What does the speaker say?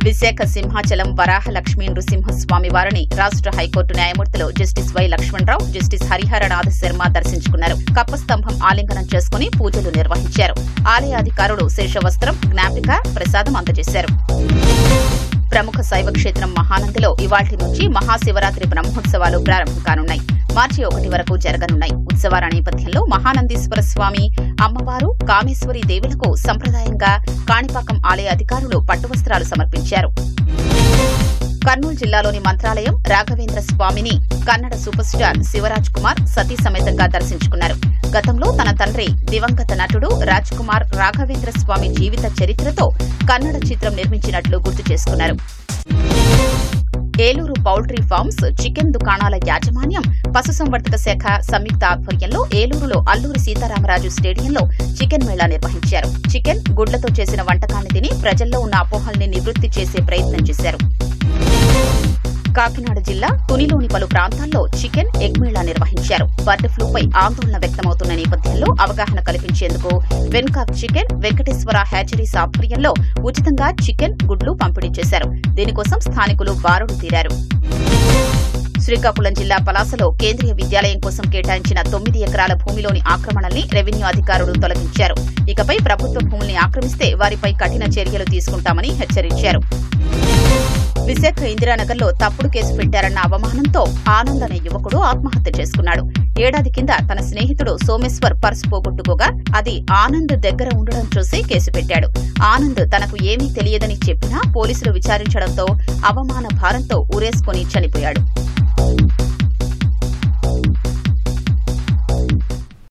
విశాఖ సింహాచలం వరాహ లక్ష్మీ నృసింహస్వామి వారిని రాష్ట్ర హైకోర్టు న్యాయమూర్తులు justice Y Lakshmanarao, justice Hariharanatha Sharma దర్శించుకున్నారు. కప్పస్తంభం ఆలింగనం చేసుకుని పూజలు నిర్వహించారు. ఆలయ అధికారులు శేషవస్త్రం, జ్ఞాపిక, ప్రసాదం అందజేశారు. ప్రముఖ శైవ క్షేత్రం మహానందిలో ఇవాళ్టి నుంచి మహాశివరాత్రి బ్రహ్మోత్సవాలు ప్రారంభం కానున్నాయి. మార్చి 1 వరకు జరగనున్నాయి. ఉత్సవాల నేపథ్యంలో మహానందీశ్వర స్వామి, అమ్మవారు, కామేశ్వరి దేవులకు సంప్రదాయంగా కాణిపాకం ఆలయ అధికారులు పట్టువస్త్రాలు సమర్పించారు. కర్నూలు జిల్లాలోని మంత్రాలయం రాఘవేంద్ర స్వామిని కన్నడ సూపర్ స్టార్ శివరాజ్ కుమార్ సతీ సమేతంగా దర్శించుకున్నారు. గతంలో తన తండ్రి దివంగత నటుడు రాజ్ కుమార్ రాఘవేంద్ర స్వామి జీవిత చరిత్రతో కన్నడ చిత్రం నిర్మించినట్లు గుర్తు చేసుకున్నారు. ఏలూరు పౌల్ట్రీ ఫార్మ్స్, చికెన్ దుకాణాల యాజమాన్యం, పశుసంవర్ధక శాఖ సంయుక్త ఆధ్వర్యంలో ఏలూరులో అల్లూరి సీతారామరాజు స్టేడియంలో చికెన్ మేళా నిర్వహించారు. చికెన్, గుడ్లతో చేసిన వంటకాన్ని తిని ప్రజల్లో ఉన్న అపోహల్ని నివృత్తి చేసే ప్రయత్నం చేశారు. కాకినాడ జిల్లా తునిలోని పలు ప్రాంతాల్లో చికెన్, ఎగ్ మేళా నిర్వహించారు. బర్డ్ ఫ్లూపై ఆందోళన వ్యక్తమవుతున్న నేపథ్యంలో అవగాహన కల్పించేందుకు వెన్కాక్ చికెన్, వెంకటేశ్వర హ్యాచరీస్ ఆధ్వర్యంలో ఉచితంగా చికెన్, గుడ్లు పంపిణీ చేశారు. దీనికోసం స్థానికులు బారులు తీరారు. శ్రీకాకుళం జిల్లా పలాసలో కేంద్రీయ విద్యాలయం కోసం కేటాయించిన 9 ఎకరాల భూమిలోని ఆక్రమణల్ని రెవెన్యూ అధికారులు తొలగించారు. ఇకపై ప్రభుత్వ భూముల్ని ఆక్రమిస్తే వారిపై కఠిన చర్యలు తీసుకుంటామని హెచ్చరించారు. విశాఖ ఇందిరానగర్లో తప్పుడు కేసు పెట్టారన్న అవమానంతో ఆనంద్ అనే యువకుడు ఆత్మహత్య చేసుకున్నాడు. ఏడాది కింద తన స్నేహితుడు సోమేశ్వర్ పర్స్ పోగొట్టుకోగా అది ఆనంద్ దగ్గర ఉండడం చూసి కేసు పెట్టాడు. ఆనంద్ తనకు ఏమీ తెలియదని చెప్పినా పోలీసులు విచారించడంతో అవమాన భారంతో ఊరేసుకుని చనిపోయాడు.